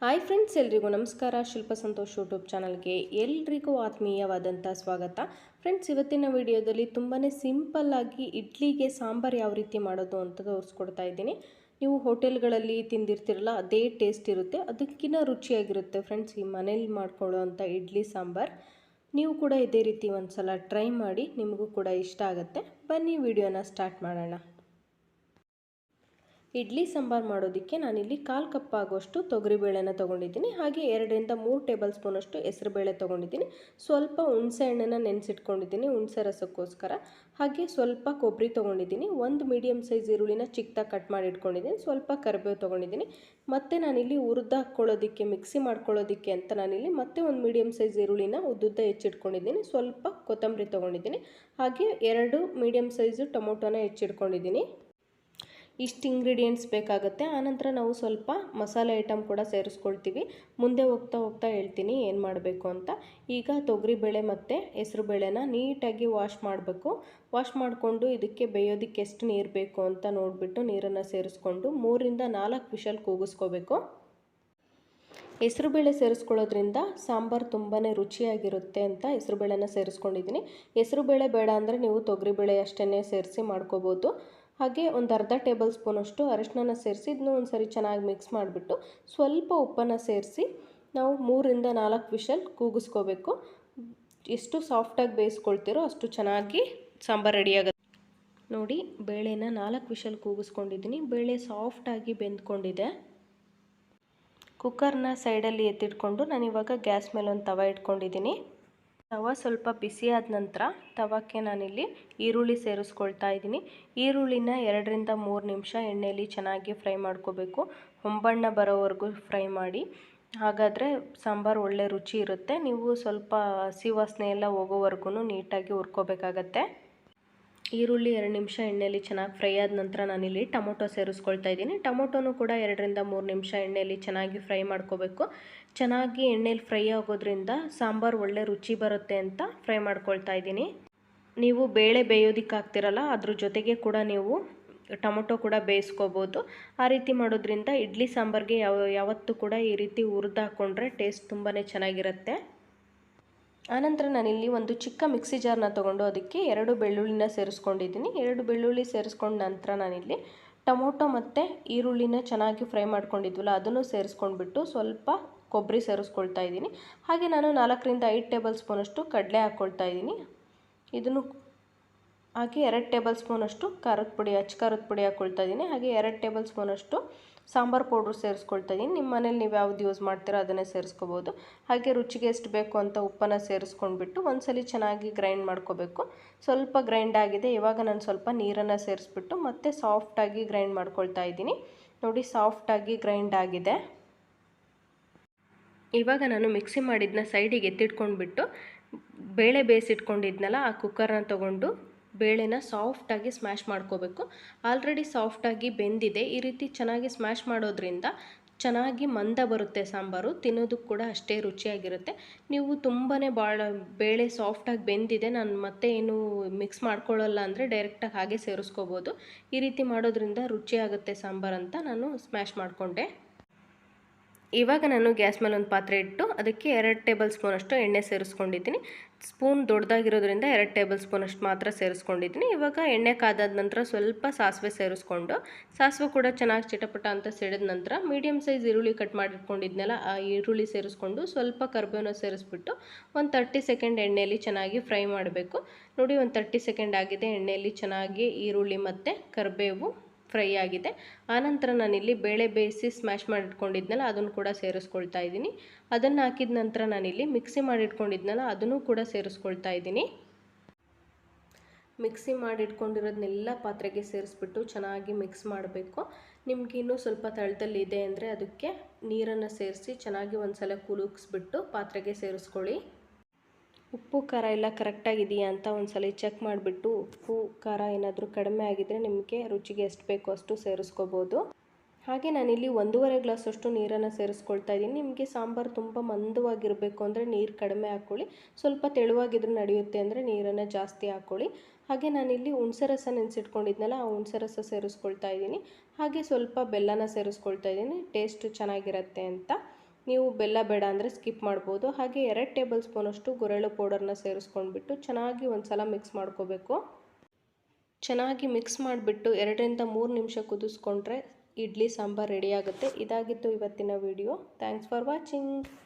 Hi friends, ಎಲ್ರಿಗೂ ನಮಸ್ಕಾರ. ಶಿಲ್ಪ Santosh YouTube ಚಾನಲ್ಗೆ ಎಲ್ರಿಗೂ ಆತ್ಮೀಯವಾದಂಥ ಸ್ವಾಗತ. ಫ್ರೆಂಡ್ಸ್, ಇವತ್ತಿನ ವಿಡಿಯೋದಲ್ಲಿ ತುಂಬಾ ಸಿಂಪಲ್ಲಾಗಿ ಇಡ್ಲಿಗೆ ಸಾಂಬಾರು ಯಾವ ರೀತಿ ಮಾಡೋದು ಅಂತ ತೋರಿಸ್ಕೊಡ್ತಾ ಇದ್ದೀನಿ. ನೀವು ಹೋಟೆಲ್ಗಳಲ್ಲಿ ತಿಂದಿರ್ತಿರಲ್ಲ, ಅದೇ ಟೇಸ್ಟ್ ಇರುತ್ತೆ, ಅದಕ್ಕಿಂತ ರುಚಿಯಾಗಿರುತ್ತೆ ಫ್ರೆಂಡ್ಸ್ ಈ ಮನೇಲಿ ಮಾಡ್ಕೊಳ್ಳೋ ಅಂಥ ಇಡ್ಲಿ ಸಾಂಬಾರು. ನೀವು ಕೂಡ ಇದೇ ರೀತಿ ಒಂದು ಸಲ ಟ್ರೈ ಮಾಡಿ, ನಿಮಗೂ ಕೂಡ ಇಷ್ಟ ಆಗುತ್ತೆ. ಬನ್ನಿ ವಿಡಿಯೋನ ಸ್ಟಾರ್ಟ್ ಮಾಡೋಣ. ಇಡ್ಲಿ ಸಾಂಬಾರು ಮಾಡೋದಕ್ಕೆ ನಾನಿಲ್ಲಿ 1/4 ಕಪ್ ಆಗುವಷ್ಟು ತೊಗರಿಬೇಳೆನ ತೊಗೊಂಡಿದ್ದೀನಿ. ಹಾಗೆ 2ರಿಂದ 3 ಟೇಬಲ್ ಸ್ಪೂನಷ್ಟು ಹೆಸರುಬೇಳೆ ತೊಗೊಂಡಿದ್ದೀನಿ. ಸ್ವಲ್ಪ ಹುಣಸೆ ಹಣ್ಣನ್ನು ನೆನೆಸಿಟ್ಕೊಂಡಿದ್ದೀನಿ ಹುಣಸೆ ರಸಕ್ಕೋಸ್ಕರ. ಹಾಗೆ ಸ್ವಲ್ಪ ಕೊಬ್ಬರಿ ತೊಗೊಂಡಿದ್ದೀನಿ. ಒಂದು ಮೀಡಿಯಮ್ ಸೈಜ್ ಈರುಳ್ಳಿನ ಚಿಕ್ಕದಾಗಿ ಕಟ್ ಮಾಡಿ ಇಟ್ಕೊಂಡಿದ್ದೀನಿ. ಸ್ವಲ್ಪ ಕರಿಬೇವು ತೊಗೊಂಡಿದ್ದೀನಿ. ಮತ್ತು ನಾನಿಲ್ಲಿ ಹುರಿದು ಹಾಕ್ಕೊಳ್ಳೋದಕ್ಕೆ, ಮಿಕ್ಸಿ ಮಾಡ್ಕೊಳ್ಳೋದಕ್ಕೆ ಅಂತ ನಾನಿಲ್ಲಿ ಮತ್ತೆ ಒಂದು ಮೀಡಿಯಮ್ ಸೈಜ್ ಈರುಳ್ಳಿನ ಉದ್ದುದ್ದ ಹೆಚ್ಚಿಟ್ಕೊಂಡಿದ್ದೀನಿ. ಸ್ವಲ್ಪ ಕೊತ್ತಂಬರಿ ತೊಗೊಂಡಿದ್ದೀನಿ. ಹಾಗೆ 2 ಮೀಡಿಯಮ್ ಸೈಜು ಟೊಮೊಟೊನ ಹೆಚ್ಚಿಟ್ಕೊಂಡಿದ್ದೀನಿ. ಇಷ್ಟು ಇಂಗ್ರೀಡಿಯೆಂಟ್ಸ್ ಬೇಕಾಗುತ್ತೆ. ಆನಂತರ ನಾವು ಸ್ವಲ್ಪ ಮಸಾಲೆ ಐಟಮ್ ಕೂಡ ಸೇರಿಸ್ಕೊಳ್ತೀವಿ. ಮುಂದೆ ಹೋಗ್ತಾ ಹೋಗ್ತಾ ಹೇಳ್ತೀನಿ ಏನು ಮಾಡಬೇಕು ಅಂತ. ಈಗ ತೊಗರಿಬೇಳೆ ಮತ್ತು ಹೆಸರುಬೇಳೆನ ನೀಟಾಗಿ ವಾಶ್ ಮಾಡಬೇಕು. ವಾಶ್ ಮಾಡಿಕೊಂಡು ಇದಕ್ಕೆ ಬೇಯೋದಕ್ಕೆ ಎಷ್ಟು ನೀರು ಬೇಕು ಅಂತ ನೋಡಿಬಿಟ್ಟು ನೀರನ್ನು ಸೇರಿಸ್ಕೊಂಡು 3ರಿಂದ 4 ವಿಷಲ್ ಕೂಗಿಸ್ಕೋಬೇಕು. ಹೆಸರುಬೇಳೆ ಸೇರಿಸ್ಕೊಳ್ಳೋದ್ರಿಂದ ಸಾಂಬಾರು ತುಂಬಾ ರುಚಿಯಾಗಿರುತ್ತೆ ಅಂತ ಹೆಸರುಬೇಳೆನ ಸೇರಿಸ್ಕೊಂಡಿದ್ದೀನಿ. ಹೆಸರುಬೇಳೆ ಬೇಡ ಅಂದರೆ ನೀವು ತೊಗರಿಬೇಳೆ ಅಷ್ಟೇ ಸೇರಿಸಿ ಮಾಡ್ಕೋಬೋದು. ಹಾಗೆ ಒಂದು ಅರ್ಧ ಟೇಬಲ್ ಸ್ಪೂನಷ್ಟು ಅರಿಶಿನ ಸೇರಿಸಿ ಇದನ್ನು ಒಂದು ಸರಿ ಚೆನ್ನಾಗಿ ಮಿಕ್ಸ್ ಮಾಡಿಬಿಟ್ಟು ಸ್ವಲ್ಪ ಉಪ್ಪನ್ನು ಸೇರಿಸಿ ನಾವು 3ರಿಂದ 4 ವಿಷಲ್ ಕೂಗಿಸ್ಕೋಬೇಕು. ಎಷ್ಟು ಸಾಫ್ಟಾಗಿ ಬೇಯಿಸ್ಕೊಳ್ತೀರೋ ಅಷ್ಟು ಚೆನ್ನಾಗಿ ಸಾಂಬಾರು ರೆಡಿಯಾಗುತ್ತೆ. ನೋಡಿ, ಬೇಳೆನ 4 ವಿಷಲ್ ಕೂಗಿಸ್ಕೊಂಡಿದ್ದೀನಿ. ಬೇಳೆ ಸಾಫ್ಟಾಗಿ ಬೆಂದ್ಕೊಂಡಿದೆ. ಕುಕ್ಕರ್ನ ಸೈಡಲ್ಲಿ ಎತ್ತಿಟ್ಕೊಂಡು ನಾನಿವಾಗ ಗ್ಯಾಸ್ ಮೇಲೆ ಒಂದು ತವ ಇಟ್ಕೊಂಡಿದ್ದೀನಿ. ತವ ಸ್ವಲ್ಪ ಬಿಸಿ ಆದ ನಂತರ ತವಕ್ಕೆ ನಾನಿಲ್ಲಿ ಈರುಳ್ಳಿ ಸೇರಿಸ್ಕೊಳ್ತಾ ಇದ್ದೀನಿ. ಈರುಳ್ಳಿನ 2ರಿಂದ 3 ನಿಮಿಷ ಎಣ್ಣೆಯಲ್ಲಿ ಚೆನ್ನಾಗಿ ಫ್ರೈ ಮಾಡ್ಕೋಬೇಕು. ಹೊಂಬಣ್ಣ ಬರೋವರೆಗೂ ಫ್ರೈ ಮಾಡಿ, ಹಾಗಾದರೆ ಸಾಂಬಾರು ಒಳ್ಳೆ ರುಚಿ ಇರುತ್ತೆ. ನೀವು ಸ್ವಲ್ಪ ಹಸಿ ವಾಸನೆ ಎಲ್ಲ ಹೋಗೋವರೆಗೂ ನೀಟಾಗಿ ಹುರ್ಕೋಬೇಕಾಗತ್ತೆ. ಈರುಳ್ಳಿ 2 ನಿಮಿಷ ಎಣ್ಣೆಯಲ್ಲಿ ಚೆನ್ನಾಗಿ ಫ್ರೈ ಆದ ನಂತರ ನಾನಿಲ್ಲಿ ಟೊಮೊಟೊ ಸೇರಿಸ್ಕೊಳ್ತಾ ಇದ್ದೀನಿ. ಟೊಮೊಟೊನೂ ಕೂಡ 2ರಿಂದ 3 ನಿಮಿಷ ಎಣ್ಣೆಯಲ್ಲಿ ಚೆನ್ನಾಗಿ ಫ್ರೈ ಮಾಡ್ಕೋಬೇಕು. ಚೆನ್ನಾಗಿ ಎಣ್ಣೆಯಲ್ಲಿ ಫ್ರೈ ಆಗೋದ್ರಿಂದ ಸಾಂಬಾರು ಒಳ್ಳೆ ರುಚಿ ಬರುತ್ತೆ ಅಂತ ಫ್ರೈ ಮಾಡ್ಕೊಳ್ತಾ ಇದ್ದೀನಿ. ನೀವು ಬೇಳೆ ಬೇಯೋದಕ್ಕೆ ಹಾಕ್ತಿರಲ್ಲ, ಅದ್ರ ಜೊತೆಗೆ ಕೂಡ ನೀವು ಟೊಮೊಟೊ ಕೂಡ ಬೇಯಿಸ್ಕೋಬೋದು. ಆ ರೀತಿ ಮಾಡೋದ್ರಿಂದ ಇಡ್ಲಿ ಸಾಂಬಾರಿಗೆ ಯಾವತ್ತೂ ಕೂಡ ಈ ರೀತಿ ಹುರಿದು ಹಾಕ್ಕೊಂಡ್ರೆ ಟೇಸ್ಟ್ ತುಂಬಾ ಚೆನ್ನಾಗಿರುತ್ತೆ. ಆನಂತರ ನಾನಿಲ್ಲಿ ಒಂದು ಚಿಕ್ಕ ಮಿಕ್ಸಿ ಜಾರ್ನ ತೊಗೊಂಡು ಅದಕ್ಕೆ 2 ಬೆಳ್ಳುಳ್ಳಿನ ಸೇರಿಸ್ಕೊಂಡಿದ್ದೀನಿ. 2 ಬೆಳ್ಳುಳ್ಳಿ ಸೇರಿಸ್ಕೊಂಡ ನಂತರ ನಾನಿಲ್ಲಿ ಟೊಮೊಟೊ ಮತ್ತು ಈರುಳ್ಳಿನ ಚೆನ್ನಾಗಿ ಫ್ರೈ ಮಾಡ್ಕೊಂಡಿದ್ವಲ್ಲ ಅದನ್ನು ಸೇರಿಸ್ಕೊಂಡ್ಬಿಟ್ಟು ಸ್ವಲ್ಪ ಕೊಬ್ಬರಿ ಸೇರಿಸ್ಕೊಳ್ತಾ ಇದ್ದೀನಿ. ಹಾಗೆ ನಾನು 4ರಿಂದ 5 ಟೇಬಲ್ ಸ್ಪೂನಷ್ಟು ಕಡಲೆ ಹಾಕ್ಕೊಳ್ತಾ ಇದ್ದೀನಿ. ಇದನ್ನು ಹಾಗೆ 2 ಟೇಬಲ್ ಸ್ಪೂನಷ್ಟು ಖಾರದ ಪುಡಿ, ಖಾರದ ಪುಡಿ ಹಾಕ್ಕೊಳ್ತಾ ಇದ್ದೀನಿ. ಹಾಗೆ 2 ಟೇಬಲ್ ಸ್ಪೂನಷ್ಟು ಸಾಂಬಾರು ಪೌಡ್ರ್ ಸೇರಿಸ್ಕೊಳ್ತಾ ಇದ್ದೀನಿ. ನಿಮ್ಮ ಮನೇಲಿ ನೀವು ಯಾವ್ದು ಯೂಸ್ ಮಾಡ್ತೀರೋ ಅದನ್ನೇ ಸೇರಿಸ್ಕೋಬೋದು. ಹಾಗೆ ರುಚಿಗೆ ಎಷ್ಟು ಬೇಕು ಅಂತ ಉಪ್ಪನ್ನು ಸೇರಿಸ್ಕೊಂಡ್ಬಿಟ್ಟು ಒಂದ್ಸಲಿ ಚೆನ್ನಾಗಿ ಗ್ರೈಂಡ್ ಮಾಡ್ಕೋಬೇಕು. ಸ್ವಲ್ಪ ಗ್ರೈಂಡ್ ಆಗಿದೆ. ಇವಾಗ ನಾನು ಸ್ವಲ್ಪ ನೀರನ್ನು ಸೇರಿಸ್ಬಿಟ್ಟು ಮತ್ತೆ ಸಾಫ್ಟಾಗಿ ಗ್ರೈಂಡ್ ಮಾಡ್ಕೊಳ್ತಾ ಇದ್ದೀನಿ. ನೋಡಿ, ಸಾಫ್ಟಾಗಿ ಗ್ರೈಂಡ್ ಆಗಿದೆ. ಇವಾಗ ನಾನು ಮಿಕ್ಸಿ ಮಾಡಿದ್ನ ಸೈಡಿಗೆ ಎತ್ತಿಟ್ಕೊಂಡ್ಬಿಟ್ಟು ಬೇಳೆ ಬೇಯಿಸಿಟ್ಕೊಂಡಿದ್ನಲ್ಲ ಆ ಕುಕ್ಕರ್ನ ತೊಗೊಂಡು ಬೇಳೆನ ಸಾಫ್ಟಾಗಿ ಸ್ಮ್ಯಾಶ್ ಮಾಡ್ಕೋಬೇಕು. ಆಲ್ರೆಡಿ ಸಾಫ್ಟಾಗಿ ಬೆಂದಿದೆ. ಈ ರೀತಿ ಚೆನ್ನಾಗಿ ಸ್ಮ್ಯಾಶ್ ಮಾಡೋದ್ರಿಂದ ಚೆನ್ನಾಗಿ ಮಂದ ಬರುತ್ತೆ ಸಾಂಬಾರು. ತಿನ್ನೋದಕ್ಕೆ ಕೂಡ ಅಷ್ಟೇ ರುಚಿಯಾಗಿರುತ್ತೆ. ನೀವು ತುಂಬಾ ಬೇಳೆ ಸಾಫ್ಟಾಗಿ ಬೆಂದಿದೆ, ನಾನು ಮತ್ತೆ ಏನು ಮಿಕ್ಸ್ ಮಾಡ್ಕೊಳ್ಳಲ್ಲ ಅಂದರೆ ಡೈರೆಕ್ಟಾಗಿ ಹಾಗೆ ಸೇರಿಸ್ಕೋಬೋದು. ಈ ರೀತಿ ಮಾಡೋದ್ರಿಂದ ರುಚಿಯಾಗುತ್ತೆ ಸಾಂಬಾರು ಅಂತ ನಾನು ಸ್ಮ್ಯಾಶ್ ಮಾಡಿಕೊಂಡೆ. ಇವಾಗ ನಾನು ಗ್ಯಾಸ್ ಮೇಲೆ ಒಂದು ಪಾತ್ರೆ ಇಟ್ಟು ಅದಕ್ಕೆ 2 ಟೇಬಲ್ ಸ್ಪೂನಷ್ಟು ಎಣ್ಣೆ ಸೇರಿಸ್ಕೊಂಡಿದ್ದೀನಿ. ಸ್ಪೂನ್ ದೊಡ್ಡದಾಗಿರೋದ್ರಿಂದ 2 ಟೇಬಲ್ ಸ್ಪೂನಷ್ಟು ಮಾತ್ರ ಸೇರಿಸ್ಕೊಂಡಿದ್ದೀನಿ. ಇವಾಗ ಎಣ್ಣೆ ಕಾದಾದ ನಂತರ ಸ್ವಲ್ಪ ಸಾಸಿವೆ ಸೇರಿಸ್ಕೊಂಡು ಸಾಸಿವೆ ಕೂಡ ಚೆನ್ನಾಗಿ ಚಿಟಪಟ ಅಂತ ಸಿಡಿದ ನಂತರ ಮೀಡಿಯಮ್ ಸೈಜ್ ಈರುಳ್ಳಿ ಕಟ್ ಮಾಡಿಟ್ಕೊಂಡಿದ್ನಲ್ಲ ಆ ಈರುಳ್ಳಿ ಸೇರಿಸ್ಕೊಂಡು ಸ್ವಲ್ಪ ಕರಿಬೇವನ್ನ ಸೇರಿಸ್ಬಿಟ್ಟು ಒಂದು 30 ಸೆಕೆಂಡ್ ಎಣ್ಣೆಯಲ್ಲಿ ಚೆನ್ನಾಗಿ ಫ್ರೈ ಮಾಡಬೇಕು. ನೋಡಿ, ಒಂದು 30 ಸೆಕೆಂಡ್ ಆಗಿದೆ. ಎಣ್ಣೆಯಲ್ಲಿ ಚೆನ್ನಾಗಿ ಈರುಳ್ಳಿ ಮತ್ತು ಕರಿಬೇವು ಫ್ರೈ ಆಗಿದೆ. ಆನಂತರ ನಾನಿಲ್ಲಿ ಬೇಳೆ ಬೇಯಿಸಿ ಸ್ಮ್ಯಾಶ್ ಮಾಡಿಟ್ಕೊಂಡಿದ್ನಲ್ಲ ಅದನ್ನು ಕೂಡ ಸೇರಿಸ್ಕೊಳ್ತಾ ಇದ್ದೀನಿ. ಅದನ್ನು ಹಾಕಿದ ನಂತರ ನಾನಿಲ್ಲಿ ಮಿಕ್ಸಿ ಮಾಡಿಟ್ಕೊಂಡಿದ್ನಲ್ಲ ಅದನ್ನು ಕೂಡ ಸೇರಿಸ್ಕೊಳ್ತಾ ಇದ್ದೀನಿ. ಮಿಕ್ಸಿ ಮಾಡಿಟ್ಕೊಂಡಿರೋದನ್ನೆಲ್ಲ ಪಾತ್ರೆಗೆ ಸೇರಿಸ್ಬಿಟ್ಟು ಚೆನ್ನಾಗಿ ಮಿಕ್ಸ್ ಮಾಡಬೇಕು. ನಿಮ್ಗೆ ಇನ್ನೂ ಸ್ವಲ್ಪ ತಳದಲ್ಲಿ ಅಂದರೆ ಅದಕ್ಕೆ ನೀರನ್ನು ಸೇರಿಸಿ ಚೆನ್ನಾಗಿ ಒಂದು ಸಲ ಕುಲುಕಿಸ್ಬಿಟ್ಟು ಪಾತ್ರೆಗೆ ಸೇರಿಸ್ಕೊಳ್ಳಿ. ಉಪ್ಪು ಖಾರ ಎಲ್ಲ ಕರೆಕ್ಟಾಗಿದೆಯಾ ಅಂತ ಒಂದ್ಸಲ ಚೆಕ್ ಮಾಡಿಬಿಟ್ಟು ಉಪ್ಪು ಖಾರ ಏನಾದರೂ ಕಡಿಮೆ ಆಗಿದ್ದರೆ ನಿಮಗೆ ರುಚಿಗೆ ಎಷ್ಟು ಬೇಕೋ ಅಷ್ಟು ಸೇರಿಸ್ಕೋಬೋದು. ಹಾಗೆ ನಾನಿಲ್ಲಿ 1.5 ಗ್ಲಾಸಷ್ಟು ನೀರನ್ನು ಸೇರಿಸ್ಕೊಳ್ತಾ ಇದ್ದೀನಿ. ನಿಮಗೆ ಸಾಂಬಾರು ತುಂಬ ಮಂದವಾಗಿರಬೇಕು ಅಂದರೆ ನೀರು ಕಡಿಮೆ ಹಾಕ್ಕೊಳ್ಳಿ. ಸ್ವಲ್ಪ ತೆಳುವಾಗಿದ್ರೂ ನಡೆಯುತ್ತೆ ಅಂದರೆ ನೀರನ್ನು ಜಾಸ್ತಿ ಹಾಕ್ಕೊಳ್ಳಿ. ಹಾಗೆ ನಾನಿಲ್ಲಿ ಹುಣಸೆ ರಸ ನೆನೆಸಿಟ್ಕೊಂಡಿದ್ನಲ್ಲ ಆ ಹುಣಸೆ ರಸ ಸೇರಿಸ್ಕೊಳ್ತಾ ಇದ್ದೀನಿ. ಹಾಗೆ ಸ್ವಲ್ಪ ಬೆಲ್ಲನ ಸೇರಿಸ್ಕೊಳ್ತಾ ಇದ್ದೀನಿ, ಟೇಸ್ಟ್ ಚೆನ್ನಾಗಿರುತ್ತೆ ಅಂತ. ನೀವು ಬೆಲ್ಲ ಬೇಡ ಅಂದರೆ ಸ್ಕಿಪ್ ಮಾಡ್ಬೋದು. ಹಾಗೆ 2 ಟೇಬಲ್ ಸ್ಪೂನಷ್ಟು ಗುರೆಳ್ಳು ಪೌಡರ್ನ ಸೇರಿಸ್ಕೊಂಡ್ಬಿಟ್ಟು ಚೆನ್ನಾಗಿ ಒಂದು ಸಲ ಮಿಕ್ಸ್ ಮಾಡ್ಕೋಬೇಕು. ಚೆನ್ನಾಗಿ ಮಿಕ್ಸ್ ಮಾಡಿಬಿಟ್ಟು 2 ರಿಂದ 3 ನಿಮಿಷ ಕುದಿಸ್ಕೊಂಡ್ರೆ ಇಡ್ಲಿ ಸಾಂಬಾರ್ ರೆಡಿ ಆಗುತ್ತೆ. ಇದಾಗಿತ್ತು ಇವತ್ತಿನ ವಿಡಿಯೋ. Thanks for watching.